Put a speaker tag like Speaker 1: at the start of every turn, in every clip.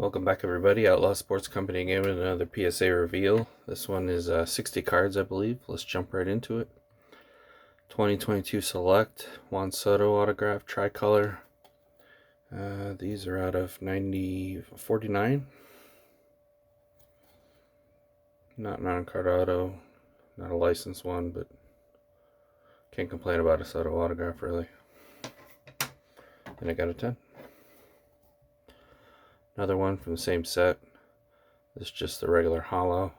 Speaker 1: Welcome back, everybody. Outlaw Sports Company again with another PSA reveal. This one is 60 cards, I believe. Let's jump right into it. 2022 Select, Juan Soto autograph, tricolor. These are out of 49. Not non-card auto, not a licensed one, but can't complain about a Soto autograph, really. And I got a 10. Another one from the same set. This is just the regular hollow.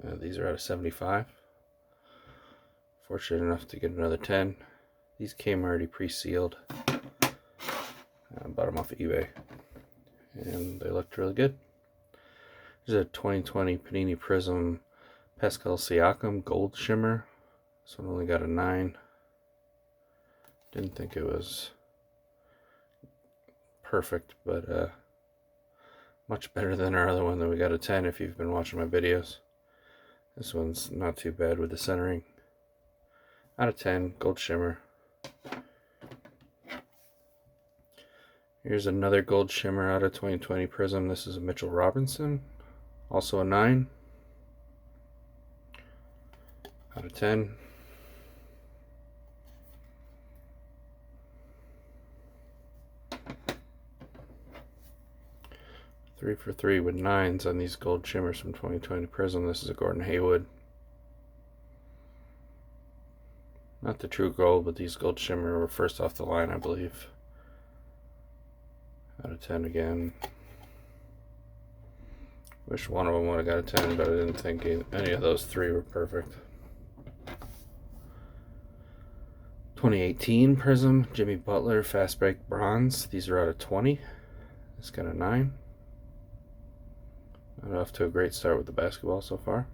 Speaker 1: These are out of 75. Fortunate enough to get another 10. These came already pre-sealed. I bought them off of eBay. And they looked really good. There's a 2020 Panini Prizm Pascal Siakam Gold Shimmer. This one only got a 9. Didn't think it was perfect, but much better than our other one that we got a 10 if you've been watching my videos. This one's not too bad with the centering. Out of 10, gold shimmer. Here's another gold shimmer out of 2020 Prizm. This is a Mitchell Robinson. Also a 9. Out of 10. Three for 3 with 9s on these gold shimmers from 2020 Prizm. This is a Gordon Hayward. Not the true gold, but these gold shimmer were first off the line, I believe. Out of 10 again. Wish one of them would have got a 10, but I didn't think any of those three were perfect. 2018 Prizm, Jimmy Butler, Fast Break Bronze. These are out of 20. This got a 9. Not off to a great start with the basketball so far.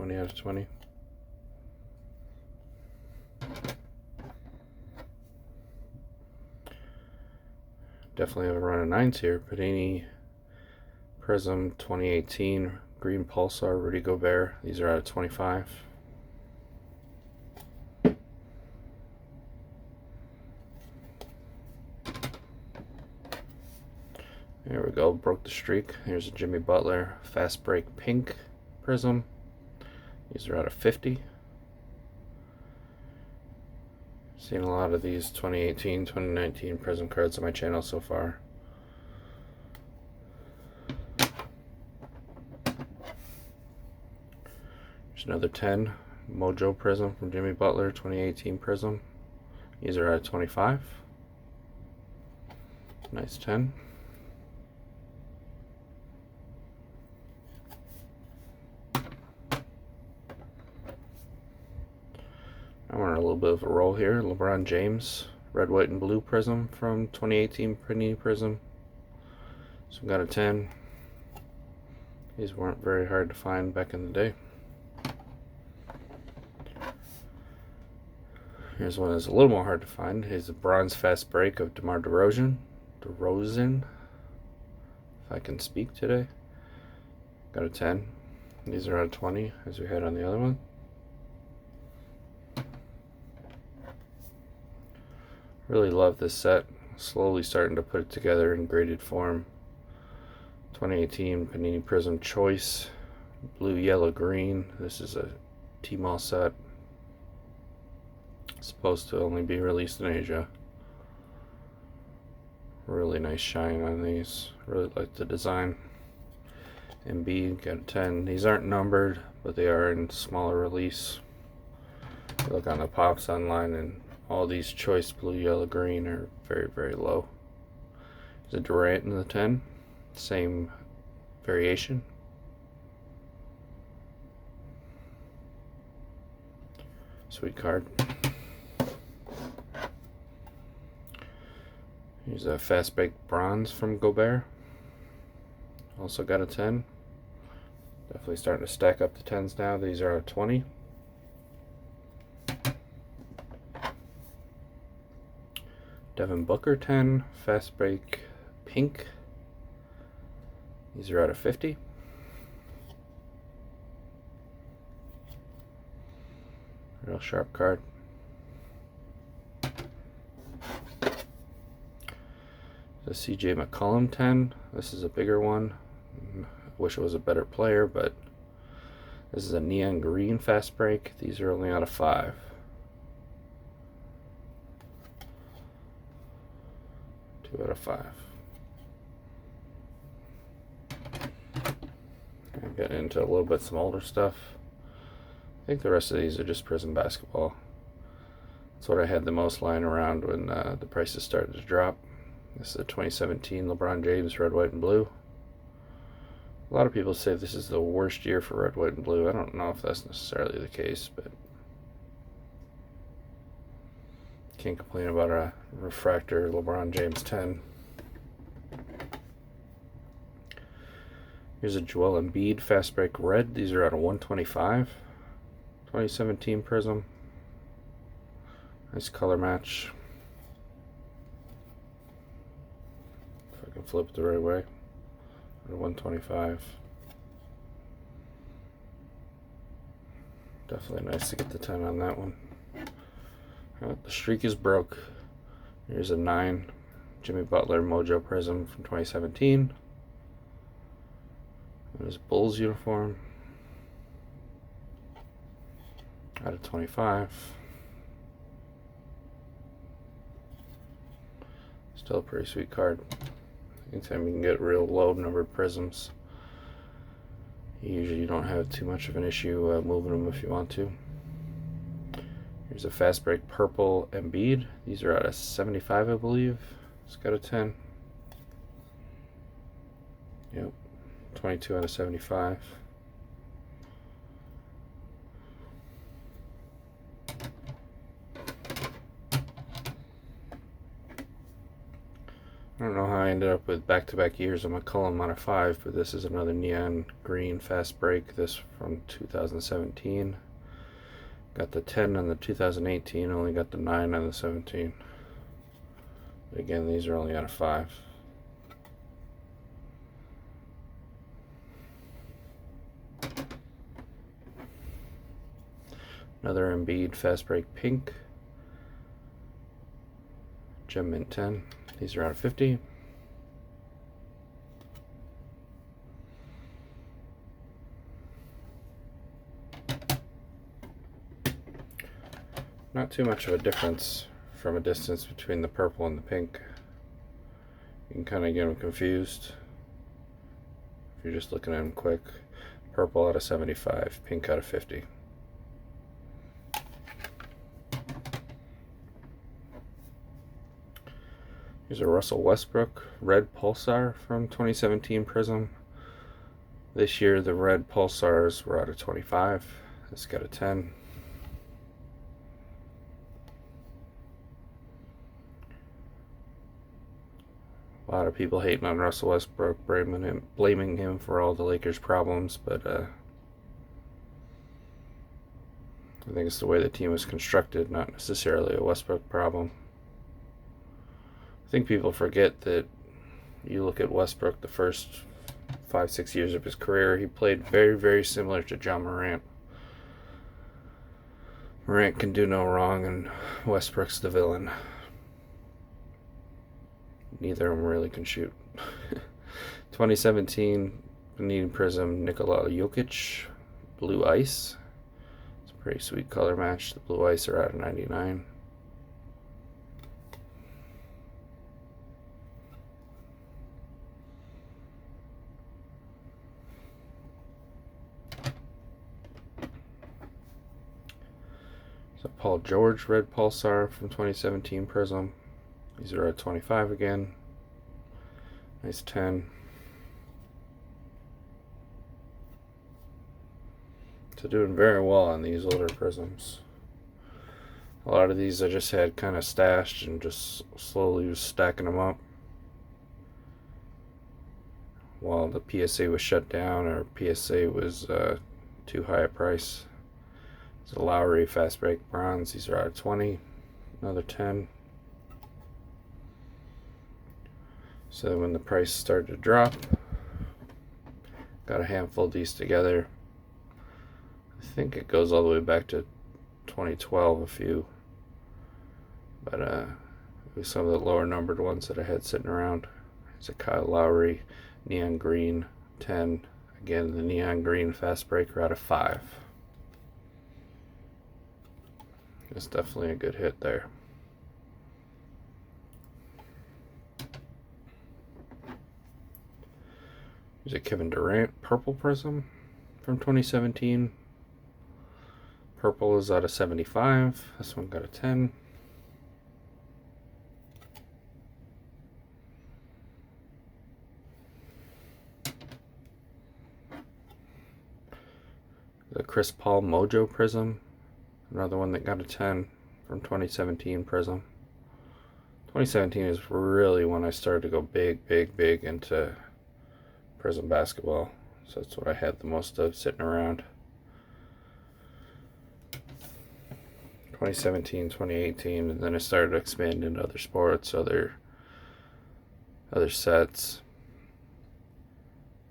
Speaker 1: Out of 20. Definitely have a run of 9s here. Panini Prizm 2018 Green Pulsar Rudy Gobert. These are out of 25. There we go, broke the streak. Here's a Jimmy Butler Fast Break Pink Prizm. These are out of 50. Seen a lot of these 2018, 2019 Prizm cards on my channel so far. There's another 10 Mojo Prizm from Jimmy Butler, 2018 Prizm. These are out of 25. Nice 10. I'm on a little bit of a roll here. LeBron James, red, white, and blue Prizm from 2018 Panini Prizm. So we got a 10. These weren't very hard to find back in the day. Here's one that's a little more hard to find. Here's a bronze fast break of DeMar DeRozan. If I can speak today. Got a 10. These are out of 20 as we had on the other one. Really love this set. Slowly starting to put it together in graded form. 2018 Panini Prizm Choice. Blue, yellow, green. This is a T-Mall set. Supposed to only be released in Asia. Really nice shine on these. Really like the design. Embiid got a 10. These aren't numbered, but they are in smaller release. Look on the pops online, and all these choice blue, yellow, green are very, very low. There's a Durant in the 10. Same variation. Sweet card. Here's a Fast Break Bronze from Gobert. Also got a 10. Definitely starting to stack up the 10s now. These are a 20. Devin Booker 10. Fast Break Pink. These are out of 50. Real sharp card. The CJ McCollum 10. This is a bigger one. Wish it was a better player, but this is a neon green fast break. These are only out of 5. Two out of 5. I'm getting into a little bit some older stuff. I think the rest of these are just Prizm Basketball. That's what I had the most lying around when the prices started to drop. This is a 2017 LeBron James red, white, and blue. A lot of people say this is the worst year for red, white, and blue. I don't know if that's necessarily the case, but can't complain about a refractor LeBron James 10. Here's a Joel Embiid fast break red. These are out of 125. 2017 Prizm. Nice color match. If I can flip it the right way. 125. Definitely nice to get the 10 on that one. The streak is broke. Here's a 9 Jimmy Butler Mojo Prizm from 2017. And his Bulls uniform. Out of 25. Still a pretty sweet card. Anytime you can get real low numbered Prizms, you usually don't have too much of an issue moving them if you want to. Here's a fast break purple Embiid. These are out of 75, I believe. It's got a 10. Yep. 22 out of 75. I don't know how I ended up with back-to-back years of McCollum out of 5, but this is another neon green fast break. This from 2017. Got the 10 on the 2018, only got the 9 on the 17. But again, these are only out of 5. Another Embiid fast break pink. Gem Mint 10. These are out of 50. Not too much of a difference from a distance between the purple and the pink. You can kind of get them confused if you're just looking at them quick. Purple out of 75, pink out of 50. Here's a Russell Westbrook red Pulsar from 2017 Prizm. This year the red Pulsars were out of 25. This got a 10. A lot of people hating on Russell Westbrook, blaming him for all the Lakers' problems, but I think it's the way the team was constructed, not necessarily a Westbrook problem. I think people forget that you look at Westbrook the first 5-6 years of his career, he played very, very similar to John Morant. Morant can do no wrong, and Westbrook's the villain. Neither of them really can shoot. 2017 Panini Prizm Nikola Jokic Blue Ice. It's a pretty sweet color match. The Blue Ice are out of 99. So Paul George red Pulsar from 2017 Prizm. These are at 25 again. Nice 10. So doing very well on these older Prizms. A lot of these I just had kind of stashed and just slowly was stacking them up while the PSA was shut down or PSA was too high a price. It's a Lowry fast break bronze. These are out of 20. Another 10. So when the price started to drop, got a handful of these together. I think it goes all the way back to 2012 a few, but it was some of the lower numbered ones that I had sitting around. It's a Kyle Lowry neon green 10. Again, the neon green fast breaker out of 5. It's definitely a good hit there. There's a Kevin Durant purple prism from 2017. Purple is out of 75. This one got a 10. The Chris Paul Mojo Prism, another one that got a 10 from 2017 Prism. 2017 is really when I started to go big into Prizm basketball. So that's what I had the most of sitting around. 2017, 2018, and then I started expanding into other sports, other sets.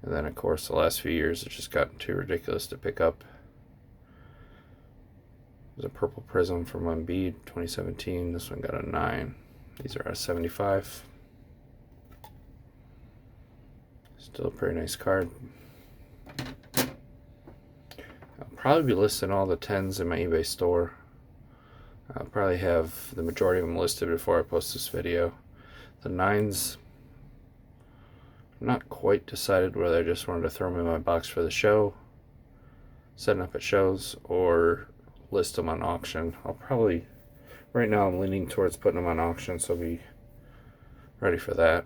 Speaker 1: And then, of course, the last few years, it's just gotten too ridiculous to pick up. There's a purple prism from Embiid, 2017. This one got a 9. These are a 75. Still a pretty nice card. I'll probably be listing all the 10s in my eBay store. I'll probably have the majority of them listed before I post this video. The 9s, I'm not quite decided whether I just wanted to throw them in my box for the show, setting up at shows, or list them on auction. I'll probably, right now I'm leaning towards putting them on auction, so I'll be ready for that.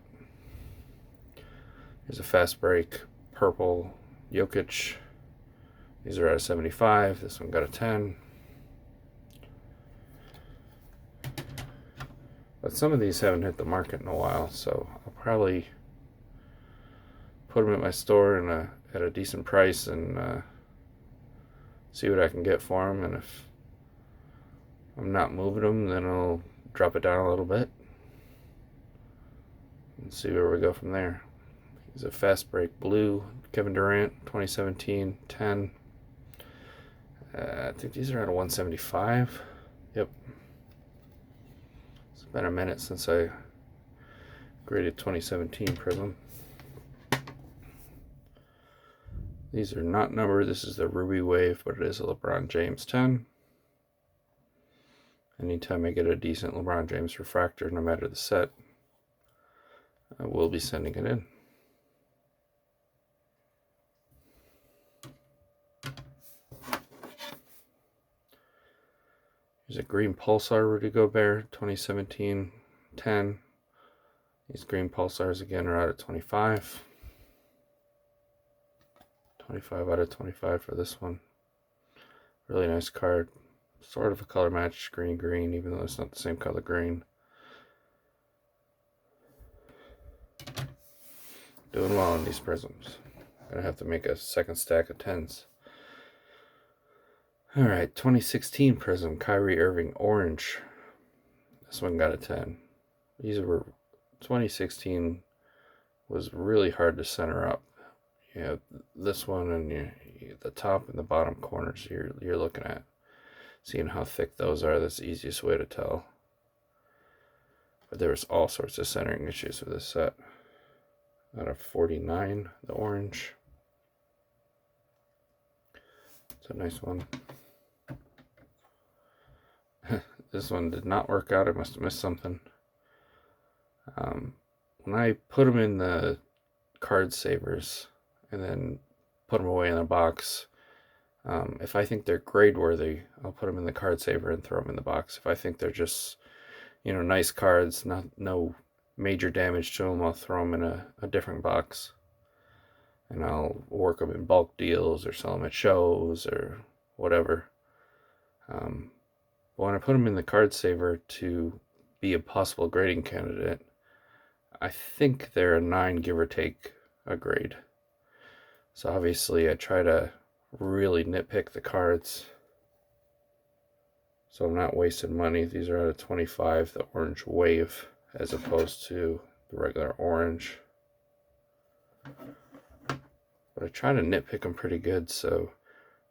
Speaker 1: Here's a fast break purple Jokic. These are out of 75. This one got a 10. But some of these haven't hit the market in a while, so I'll probably put them at my store at a decent price and see what I can get for them. And if I'm not moving them, then I'll drop it down a little bit and see where we go from there. Here's a fast break blue Kevin Durant 2017 10. I think these are out of 175. Yep. It's been a minute since I graded 2017 Prizm. These are not numbered. This is the Ruby Wave, but it is a LeBron James 10. Anytime I get a decent LeBron James refractor, no matter the set, I will be sending it in. Here's a green Pulsar Rudy Gobert 2017 10. These green Pulsars again are out of 25. 25 out of 25 for this one. Really nice card. Sort of a color match, green, even though it's not the same color green. Doing well on these prisms. Gonna have to make a second stack of 10s. Alright, 2016 Prizm, Kyrie Irving Orange. This one got a 10. These were, 2016 was really hard to center up. You have this one and the top and the bottom corners you're looking at. Seeing how thick those are, that's the easiest way to tell. But there was all sorts of centering issues with this set. Out of 49, the orange. It's a nice one. This one did not work out. I must have missed something. When I put them in the card savers and then put them away in a box, if I think they're grade worthy, I'll put them in the card saver and throw them in the box. If I think they're just, nice cards, no major damage to them, I'll throw them in a different box. And I'll work them in bulk deals or sell them at shows or whatever. But when I put them in the card saver to be a possible grading candidate, I think they're a 9, give or take a grade. So obviously I try to really nitpick the cards so I'm not wasting money. These are out of 25, the orange wave, as opposed to the regular orange. But I try to nitpick them pretty good, so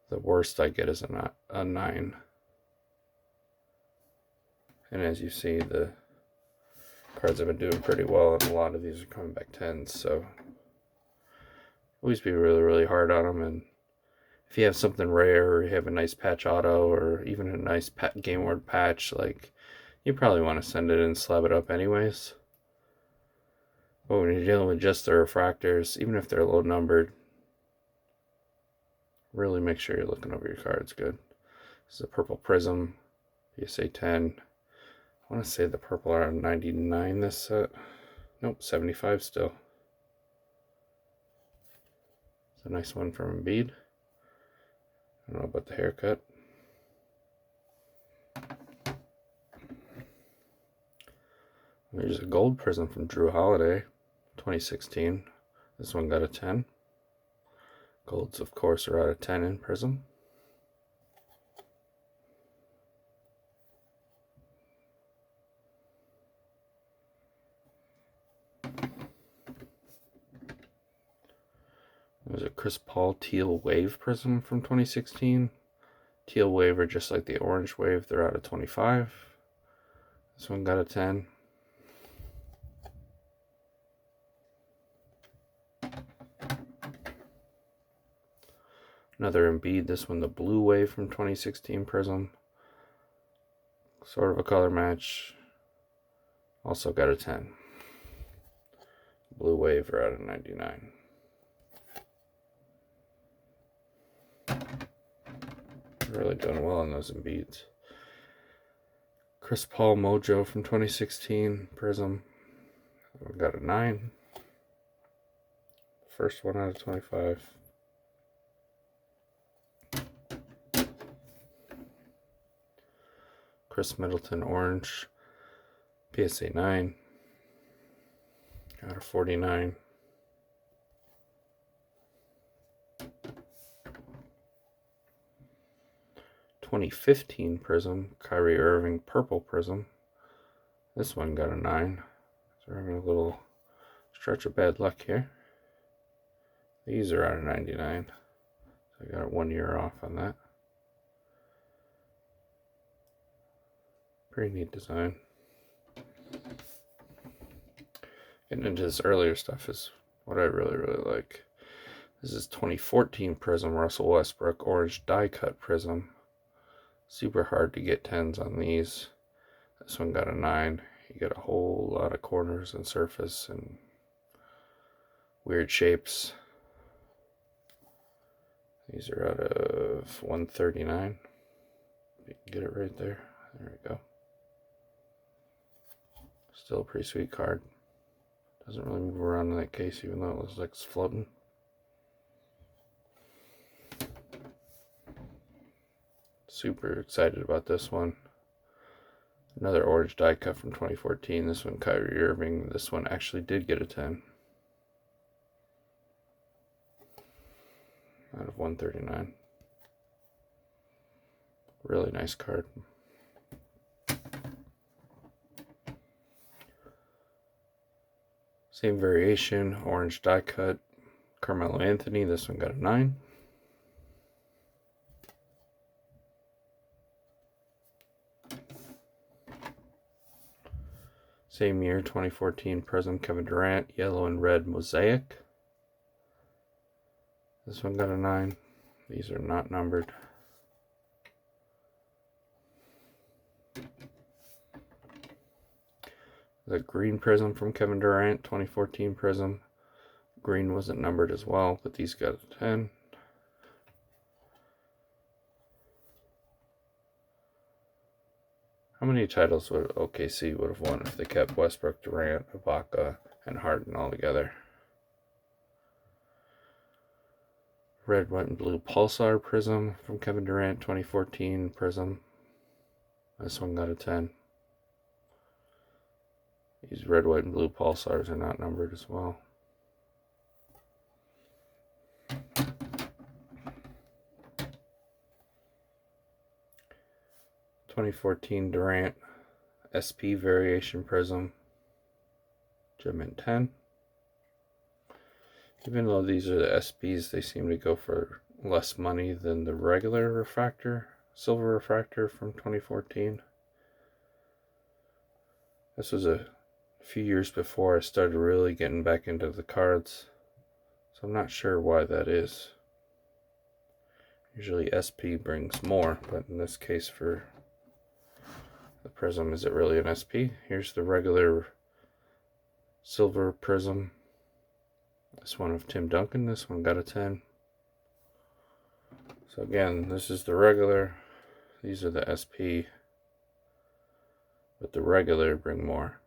Speaker 1: the worst I get is a 9. And as you see, the Cards have been doing pretty well, and a lot of these are coming back 10s, so always be really, really hard on them. And if you have something rare, or you have a nice patch auto, or even a nice game ward patch, like, you probably want to send it in and slab it up anyways. But when you're dealing with just the refractors, even if they're low numbered, really make sure you're looking over your cards good. This is a purple Prism, PSA 10. I want to say the purple are 99 this set. Nope, 75 still. It's a nice one from Embiid. I don't know about the haircut. There's a gold Prism from Drew Holiday, 2016. This one got a 10. Golds, of course, are out of 10 in Prism. There's a Chris Paul Teal Wave Prism from 2016. Teal Wave are just like the orange wave, they're out of 25. This one got a 10. Another Embiid, this one the Blue Wave from 2016 Prism. Sort of a color match. Also got a 10. Blue Wave are out of 99. Really doing well on those Embiids. Chris Paul Mojo from 2016 Prism. We got a 9. First one out of 25. Chris Middleton Orange, PSA 9, out of 49. '15 Prism, Kyrie Irving Purple Prism. This one got a 9. So we're having a little stretch of bad luck here. These are out of 99. So I got 1 year off on that. Pretty neat design. Getting into this earlier stuff is what I really, really like. This is 2014 Prism Russell Westbrook Orange Die Cut Prism. Super hard to get 10s on these. This one got a 9. You get a whole lot of corners and surface and weird shapes. These are out of 139. You can get it right there. There we go. Still a pretty sweet card. Doesn't really move around in that case, even though it looks like it's floating. Super excited about this one. Another orange die cut from 2014. This one Kyrie Irving. This one actually did get a 10. Out of 139. Really nice card. Same variation, orange die cut, Carmelo Anthony. This one got a 9. Same year, 2014 Prism Kevin Durant, yellow and red mosaic. This one got a 9. These are not numbered. The green Prism from Kevin Durant, 2014 Prism. Green wasn't numbered as well, but these got a 10. How many titles would OKC would have won if they kept Westbrook, Durant, Ibaka, and Harden all together? Red, white, and blue Pulsar Prism from Kevin Durant, 2014 Prism. This one got a 10. These red, white, and blue Pulsars are not numbered as well. '14 Durant SP Variation Prism, Gem in 10. Even though these are the SPs, they seem to go for less money than the regular refractor, silver refractor from 2014. This was a a few years before I started really getting back into the cards. So I'm not sure why that is. Usually SP brings more, but in this case for the Prizm, is it really an SP? Here's the regular silver Prizm. This one of Tim Duncan, this one got a 10. So again, this is the regular, these are the SP, but the regular bring more.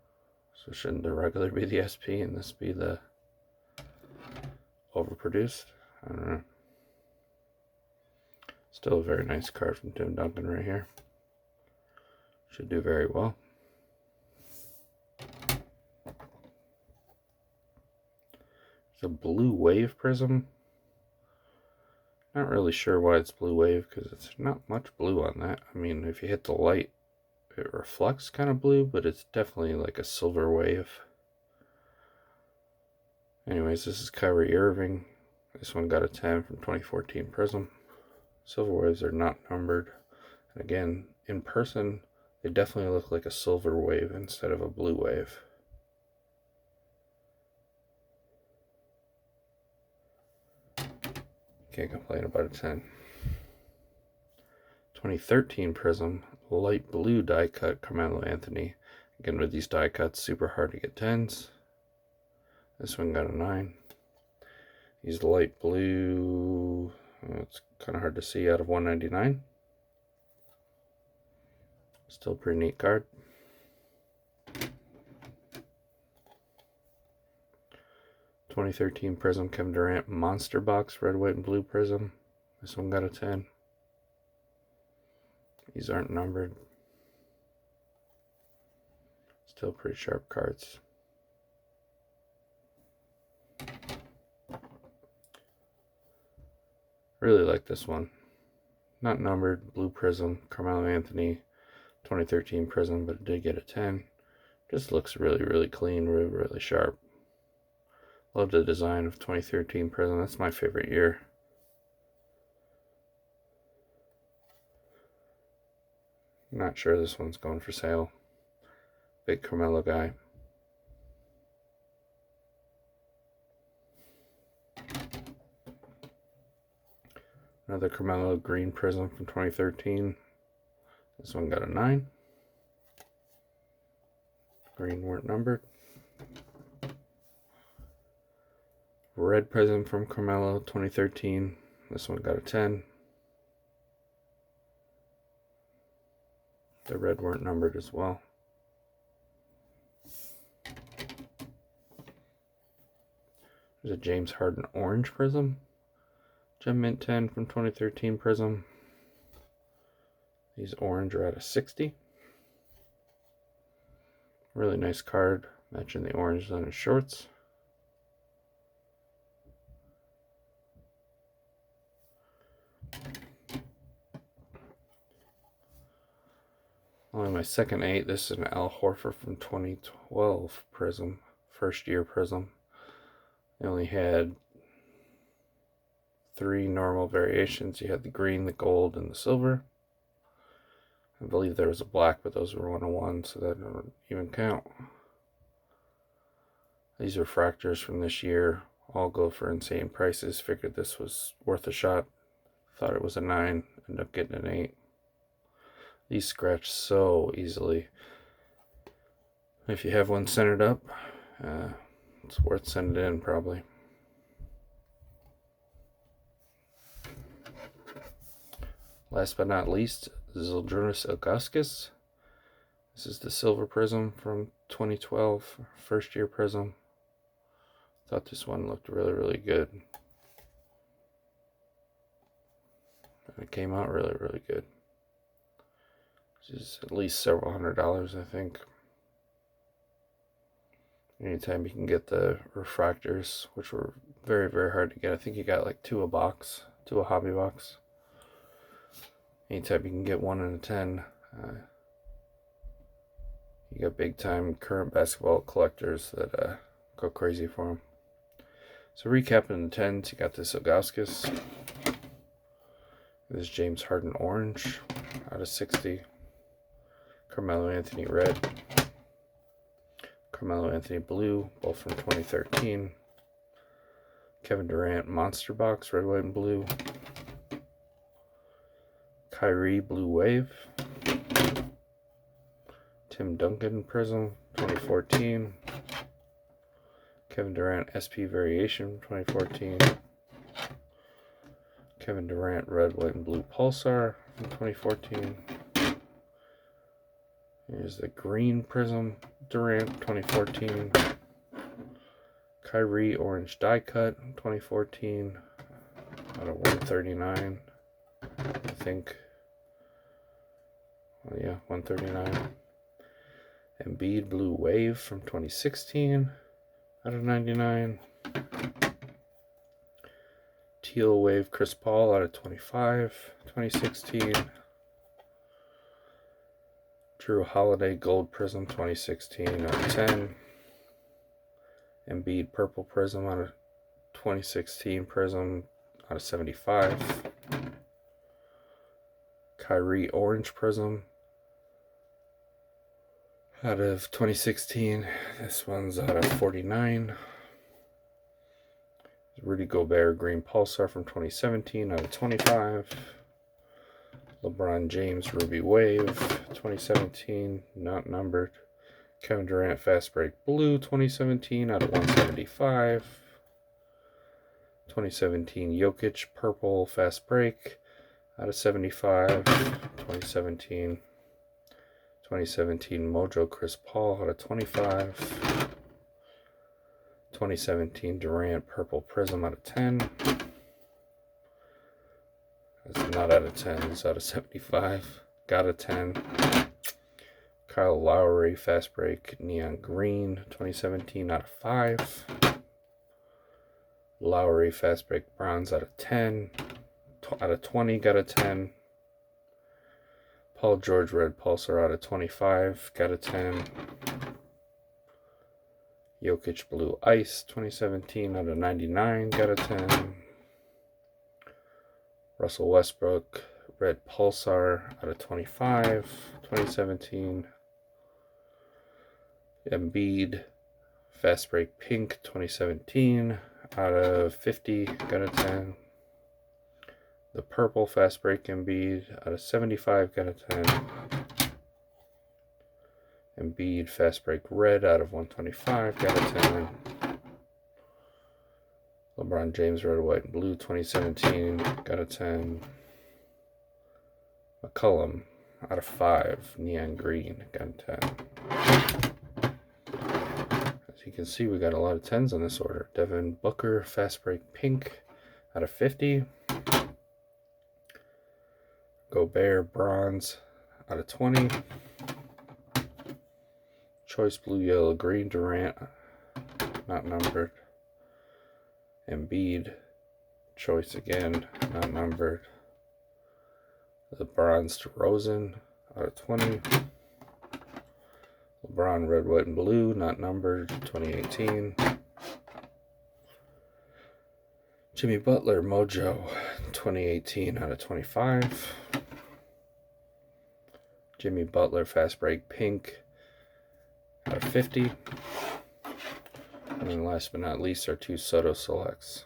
Speaker 1: So shouldn't the regular be the SP and this be the overproduced? I don't know. Still a very nice card from Tim Duncan right here. Should do very well. It's a blue wave Prizm. Not really sure why it's blue wave because it's not much blue on that. I mean, if you hit the light, it reflects kind of blue, but it's definitely like a silver wave. Anyways, this is Kyrie Irving. This one got a 10 from 2014 Prizm. Silver waves are not numbered. And again, in person, they definitely look like a silver wave instead of a blue wave. Can't complain about a 10. 2013 Prizm, light blue die cut Carmelo Anthony. Again, with these die cuts, super hard to get 10s. This one got a 9. He's light blue. It's kind of hard to see out of 199. Still a pretty neat card. '13 Prizm Kevin Durant Monster Box Red, White, and Blue Prizm. This one got a 10. These aren't numbered. Still pretty sharp cards. Really like this one. Not numbered, blue Prizm, Carmelo Anthony, 2013 Prizm, but it did get a 10. Just looks really, really clean, really, really sharp. Love the design of 2013 Prizm. That's my favorite year. Not sure this one's going for sale. Big Carmelo guy. Another Carmelo green Prizm from 2013. This one got a 9. Green weren't numbered. Red Prizm from Carmelo 2013. This one got a 10. The red weren't numbered as well. There's a James Harden orange Prizm. Gem Mint 10 from 2013 Prizm. These orange are at a 60. Really nice card, matching the orange on his shorts. Only my second 8. This is an Al Horford from 2012 Prizm, first year Prizm. They only had 3 normal variations. You had the green, the gold, and the silver. I believe there was a black, but those were 101, so that doesn't even count. These refractors from this year all go for insane prices. Figured this was worth a shot. Thought it was a 9, ended up getting an 8. These scratch so easily. If you have one centered up, it's worth sending in probably. Last but not least, Zydrunas Ilgauskas. This is the silver Prizm from 2012, first year Prizm. Thought this one looked really, really good. And it came out really, really good. This is at least several $100s, I think. Anytime you can get the refractors, which were very, very hard to get. I think you got like 2 a box, 2 a hobby box. Anytime you can get 1 in a 10, you got big time current basketball collectors that go crazy for them. So recapping the 10s, you got this Ilgauskas. This James Harden orange out of 60. Carmelo Anthony red. Carmelo Anthony blue, both from 2013. Kevin Durant Monster Box, red, white, and blue. Kyrie Blue Wave. Tim Duncan Prizm, 2014. Kevin Durant SP Variation, 2014. Kevin Durant Red, White, and Blue Pulsar from 2014. Here's the green Prizm Durant, 2014. Kyrie Orange Die Cut, 2014. Out of 139, I think. Oh yeah, 139. Embiid Blue Wave from 2016. Out of 99. Teal Wave Chris Paul out of 25, 2016. Drew Holiday Gold Prizm 2016 out of 10. Embiid Purple Prizm out of 2016 Prizm out of 75. Kyrie Orange Prizm out of 2016. This one's out of 49. Rudy Gobert Green Pulsar from 2017 out of 25. LeBron James Ruby Wave 2017, not numbered. Kevin Durant Fast Break Blue 2017 out of 175. 2017 Jokic Purple Fast Break out of 75. 2017 Mojo Chris Paul out of 25. 2017 Durant Purple Prizm out of 10. It's not out of 10, it's out of 75. Got a 10. Kyle Lowry Fast Break Neon Green 2017 out of 5. Lowry Fast Break Bronze out of 10. Out of 20, got a 10. Paul George Red Pulsar out of 25, got a 10. Jokic Blue Ice 2017 out of 99, got a 10. Russell Westbrook Red Pulsar out of 25, 2017. Embiid Fast Break Pink 2017 out of 50, got a 10. The Purple Fast Break Embiid out of 75, got a 10. Embiid Fast Break Red out of 125, got a 10. LeBron James Red, White, and Blue 2017, got a 10. McCollum out of 5, Neon Green, got a 10. As you can see, we got a lot of 10s on this order. Devin Booker Fast Break Pink out of 50. Gobert Bronze out of 20. Choice Blue, Yellow, Green Durant, not numbered. Embiid Choice again, not numbered. The Bronze DeRozan out of 20. LeBron Red, White, and Blue, not numbered, 2018. Jimmy Butler Mojo 2018 out of 25. Jimmy Butler Fast Break Pink out of 50. And then last but not least, our 2 Soto Selects.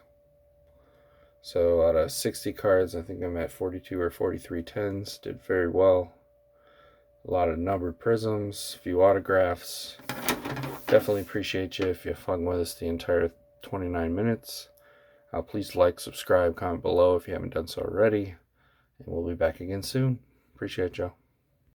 Speaker 1: So out of 60 cards, I think I'm at 42 or 43 10s. Did very well. A lot of numbered prisms, a few autographs. Definitely appreciate you if you hung with us the entire 29 minutes. Please like, subscribe, comment below if you haven't done so already. And we'll be back again soon. Appreciate y'all.